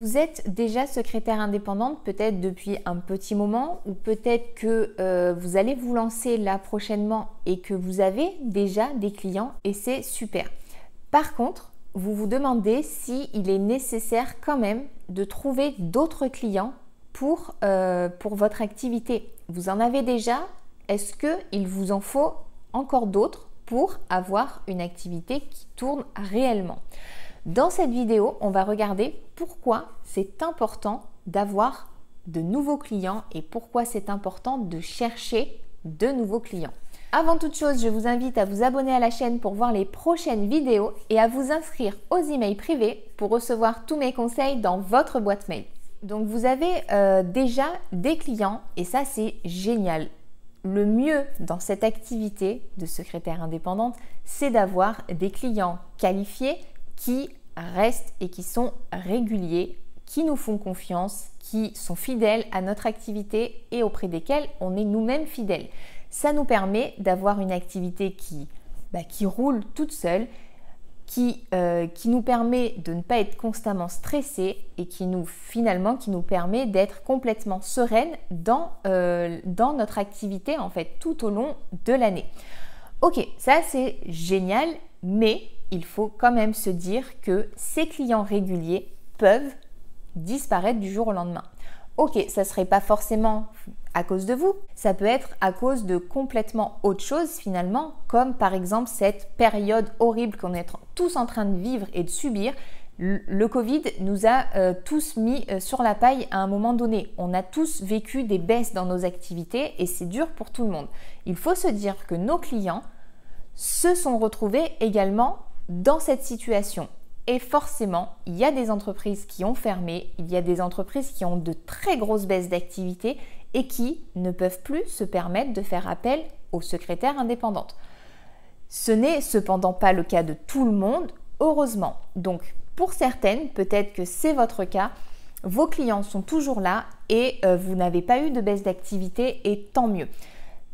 Vous êtes déjà secrétaire indépendante peut-être depuis un petit moment ou peut-être que vous allez vous lancer là prochainement et que vous avez déjà des clients et c'est super. Par contre, vous vous demandez s'il est nécessaire quand même de trouver d'autres clients pour votre activité. Vous en avez déjà? Est-ce qu'il vous en faut encore d'autres pour avoir une activité qui tourne réellement? Dans cette vidéo, on va regarder pourquoi c'est important d'avoir de nouveaux clients et pourquoi c'est important de chercher de nouveaux clients. Avant toute chose, je vous invite à vous abonner à la chaîne pour voir les prochaines vidéos et à vous inscrire aux emails privés pour recevoir tous mes conseils dans votre boîte mail. Donc vous avez déjà des clients et ça c'est génial. Le mieux dans cette activité de secrétaire indépendante, c'est d'avoir des clients qualifiés qui restent et qui sont réguliers, qui nous font confiance, qui sont fidèles à notre activité et auprès desquels on est nous-mêmes fidèles. Ça nous permet d'avoir une activité qui roule toute seule, qui nous permet de ne pas être constamment stressé et qui nous permet d'être complètement sereine dans notre activité en fait tout au long de l'année. Ok, ça c'est génial, mais il faut quand même se dire que ces clients réguliers peuvent disparaître du jour au lendemain. Ok, ça ne serait pas forcément à cause de vous, ça peut être à cause de complètement autre chose finalement, comme par exemple cette période horrible qu'on est tous en train de vivre et de subir. Le Covid nous a tous mis sur la paille à un moment donné. On a tous vécu des baisses dans nos activités et c'est dur pour tout le monde. Il faut se dire que nos clients se sont retrouvés également dans cette situation. Et forcément, il y a des entreprises qui ont fermé, il y a des entreprises qui ont de très grosses baisses d'activité et qui ne peuvent plus se permettre de faire appel aux secrétaires indépendantes. Ce n'est cependant pas le cas de tout le monde, heureusement. Donc, pour certaines, peut-être que c'est votre cas, vos clients sont toujours là et vous n'avez pas eu de baisse d'activité et tant mieux.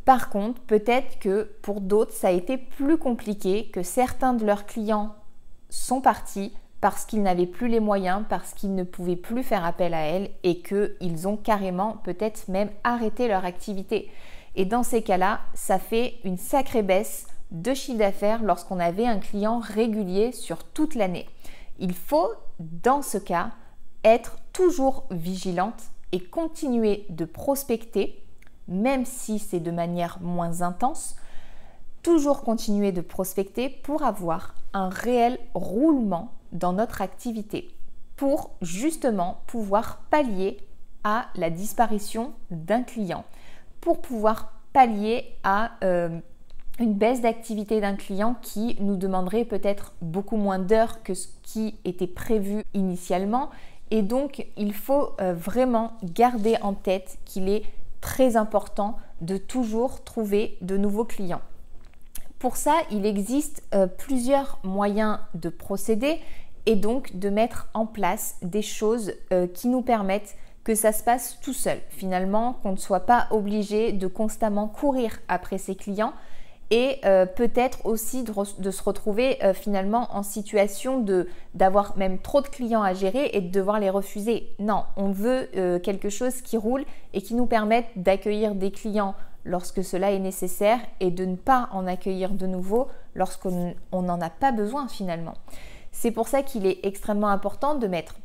Par contre, peut-être que pour d'autres, ça a été plus compliqué, que certains de leurs clients sont partis parce qu'ils n'avaient plus les moyens, parce qu'ils ne pouvaient plus faire appel à elles et qu'ils ont carrément peut-être même arrêté leur activité. Et dans ces cas-là, ça fait une sacrée baisse de chiffre d'affaires lorsqu'on avait un client régulier sur toute l'année. Il faut, dans ce cas, être toujours vigilante et continuer de prospecter, même si c'est de manière moins intense, toujours continuer de prospecter pour avoir un réel roulement dans notre activité, pour justement pouvoir pallier à la disparition d'un client, pour pouvoir pallier à une baisse d'activité d'un client qui nous demanderait peut-être beaucoup moins d'heures que ce qui était prévu initialement. Et donc, il faut vraiment garder en tête qu'il est très important de toujours trouver de nouveaux clients. Pour ça, il existe plusieurs moyens de procéder et donc de mettre en place des choses qui nous permettent que ça se passe tout seul. Finalement, qu'on ne soit pas obligé de constamment courir après ses clients et peut-être aussi de se retrouver finalement en situation d'avoir même trop de clients à gérer et de devoir les refuser. Non, on veut quelque chose qui roule et qui nous permette d'accueillir des clients lorsque cela est nécessaire et de ne pas en accueillir de nouveau lorsqu'on n'en a pas besoin finalement. C'est pour ça qu'il est extrêmement important de mettre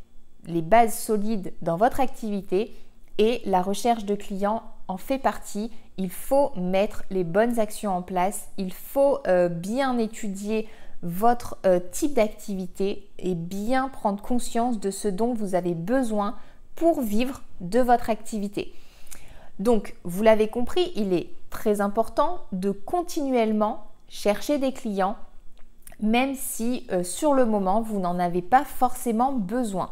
les bases solides dans votre activité et la recherche de clients en fait partie. Il faut mettre les bonnes actions en place, il faut bien étudier votre type d'activité et bien prendre conscience de ce dont vous avez besoin pour vivre de votre activité. Donc, vous l'avez compris, il est très important de continuellement chercher des clients, même si sur le moment, vous n'en avez pas forcément besoin.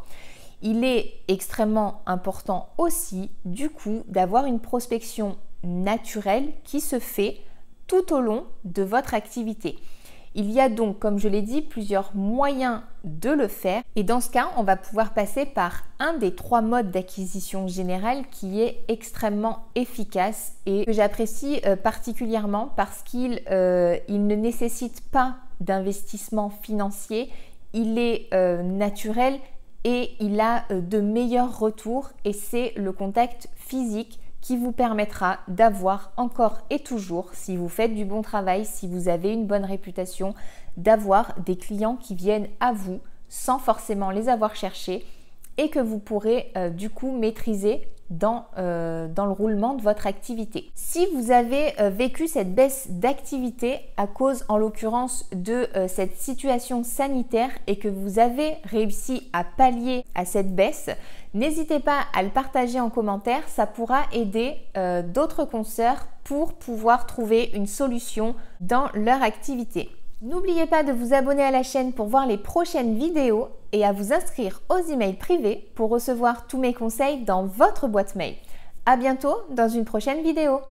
Il est extrêmement important aussi, du coup, d'avoir une prospection naturelle qui se fait tout au long de votre activité. Il y a donc, comme je l'ai dit, plusieurs moyens de le faire et dans ce cas, on va pouvoir passer par un des 3 modes d'acquisition générale qui est extrêmement efficace et que j'apprécie particulièrement parce qu'il ne nécessite pas d'investissement financier, il est naturel et il a de meilleurs retours et c'est le contact physique qui vous permettra d'avoir encore et toujours, si vous faites du bon travail, si vous avez une bonne réputation, d'avoir des clients qui viennent à vous sans forcément les avoir cherchés et que vous pourrez du coup maîtriser dans le roulement de votre activité. Si vous avez vécu cette baisse d'activité à cause en l'occurrence de cette situation sanitaire et que vous avez réussi à pallier à cette baisse, n'hésitez pas à le partager en commentaire, ça pourra aider d'autres consoeurs pour pouvoir trouver une solution dans leur activité. N'oubliez pas de vous abonner à la chaîne pour voir les prochaines vidéos et à vous inscrire aux emails privés pour recevoir tous mes conseils dans votre boîte mail. À bientôt dans une prochaine vidéo.